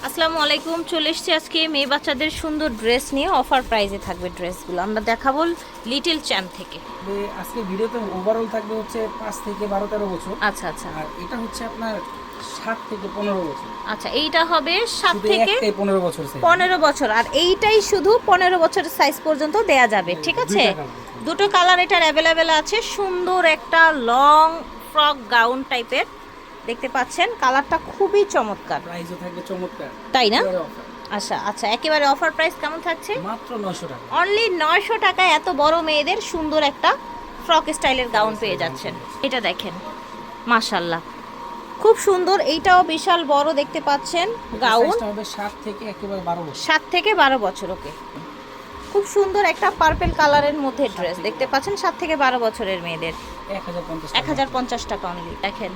আসসালামু আলাইকুম, চলে এসেছি আজকে মেয়ে বাচ্চাদের সুন্দর ড্রেস নিয়ে। অফার প্রাইসে থাকবে ড্রেসগুলো। আমরা দেখাবো লিটল চ্যাম্প থেকে। আজকে ভিডিওতে ওভারঅল থাকবে হচ্ছে 5 থেকে 12-13 বছর। আচ্ছা আচ্ছা, আর এটা হচ্ছে আপনার 7 থেকে 15 বছর। আচ্ছা এইটা হবে 7 শুধু থেকে একটাই 15 বছর সাইজ। 15 বছর, আর এইটাই শুধু 15 বছর সাইজ পর্যন্ত দেয়া যাবে। ঠিক আছে, দুটো কালার এটার অ্যাভেলেবেল আছে। সুন্দর একটা লং ফ্রক গাউন টাইপের দেখতে পাচ্ছেন, কালারটা খুবই চমৎকার। প্রাইসও থাকবে চমৎকার, তাই না? একেবারে offer। আচ্ছা আচ্ছা, একেবারে অফার প্রাইস কেমন থাকছে? মাত্র 900 টাকা। অনলি 900 টাকায় এত বড় মেয়েদের সুন্দর একটা ফ্রক স্টাইলের গাউন পেয়ে যাচ্ছেন। এটা দেখেন, মাশাল্লাহ খুব সুন্দর। এইটাও বিশাল বড় দেখতে পাচ্ছেন গাউন। সাইজটা হবে 7 থেকে একেবারে 12 বছর। 7 থেকে 12 বছর। ওকে, খুব সুন্দর একটা পার্পল কালারের মধ্যে ড্রেস দেখতে পাচ্ছেন। 7 থেকে 12 বছরের মেয়েদের 1050 টাকা অনলি। দেখেন,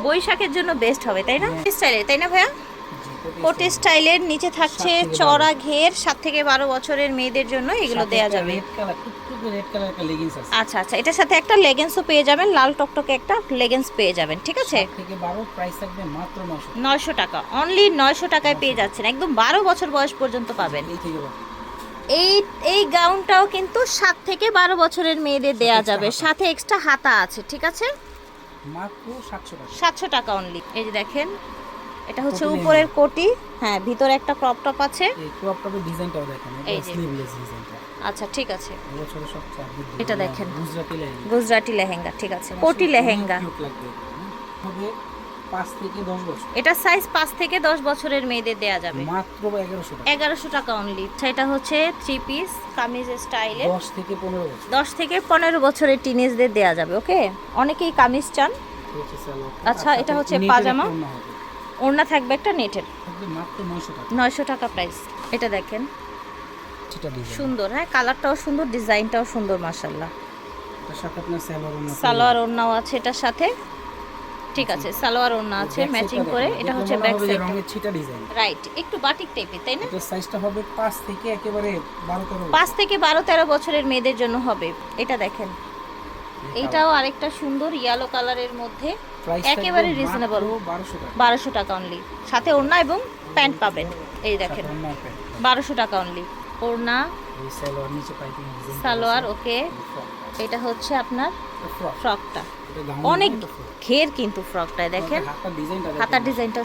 বৈশাখের জন্য বেস্ট হবে, তাই না? স্টাইলের, তাই না ভাইয়া? কোটি স্টাইলের নিচে থাকছে চড়া ঘের। 7 থেকে 12 বছরের মেয়েদের জন্য এগুলো দেয়া যাবে। রেড কালার, টুকটুকে রেড কালার একটা লেগিংস আছে। আচ্ছা আচ্ছা, এটার সাথে একটা লেগিংসও পেয়ে যাবেন, লাল টকটকে একটা লেগিংস পেয়ে যাবেন। ঠিক আছে, 7 থেকে 12 প্রাইস থাকবে মাত্র 900। 900 টাকা অনলি। 900 টাকায় পেয়ে যাচ্ছেন, একদম 12 বছর বয়স পর্যন্ত পাবেন। এই থেকে এই এই গাউনটাও কিন্তু 7 থেকে 12 বছরের মেয়েদের দেয়া যাবে, সাথে এক্সট্রা হাতা আছে। ঠিক আছে, মাত্র 700 টাকা। 700 টাকা অনলি। এই যে দেখেন, এটা হচ্ছে কোটি উপরের কোটি, হ্যাঁ ভিতরে একটা ক্রপ টপ আছে। এই ক্রপ টপের ডিজাইনটাও দেখেন, এই এটা যে। স্লিভলেস ডিজাইনটা। আচ্ছা ঠিক আছে, এবছরের সবচেয়ে আপডেট এটা দেখেন। গুজরাটি লেহেঙ্গা। গুজরাটি লেহেঙ্গা, ঠিক আছে, কোটি লেহেঙ্গা। কিউট লাগবে। হবে 5 থেকে 10 বছর। এটা সাইজ 5 থেকে 10 বছরের মেয়েদের দেয়া যাবে মাত্র 1100 টাকা। 1100 টাকা অনলি। সেটা হচ্ছে 3 পিস কামিজ স্টাইলের। 10 থেকে 15 বছর। 10 থেকে 15 বছরের টিনেজদের দেয়া যাবে। ওকে, অনেকেই কামিজ চান। এটা হচ্ছে সালোয়ার। আচ্ছা, আর এটা সাথে হচ্ছে নেটের পাজামা। একটা ওড়না হবে। ওড়না থাকবে একটা নেটের। থাকবে মাত্র 900 টাকা। 900 টাকা প্রাইস। এটা দেখেন, সেটা ডিজাইন। সুন্দর, হ্যাঁ কালারটাও সুন্দর, ডিজাইনটাও সুন্দর, মাশাআল্লাহ। তার সাথে আপনার সালোয়ার ওড়না। সালোয়ার ওড়নাও আছে এটার সাথে। ঠিক আছে, সালোয়ার ওড়না আছে ম্যাচিং করে। এটা হচ্ছে ব্যাক সাইড, রঙের ছিটা ডিজাইন। রাইট, একটু বাটিক টাইপের, তাই না? এটা সাইজটা হবে 5 থেকে একেবারে 12-13 5 থেকে 12-13 বছরের মেয়েদের জন্য হবে। এটা দেখেন, এইটাও আরেকটা সুন্দর ইয়েলো কালারের মধ্যে, একেবারে রিজনেবল। 1200 টাকা। 1200 টাকা অনলি, সাথে ওড়না এবং প্যান্ট পাবেন। এই দেখেন, 1200 টাকা অনলি। ওড়না, এই সালোয়ার নিচে পাইপিং ডিজাইন। সালোয়ার, ওকে। এটা হচ্ছে আপনার ফ্রক। ফ্রকটা, এটা গাউন অনেক ঘের কিন্তু ফ্রকটায় দেখেন, হাতার ডিজাইনটা হাতার ডিজাইনটা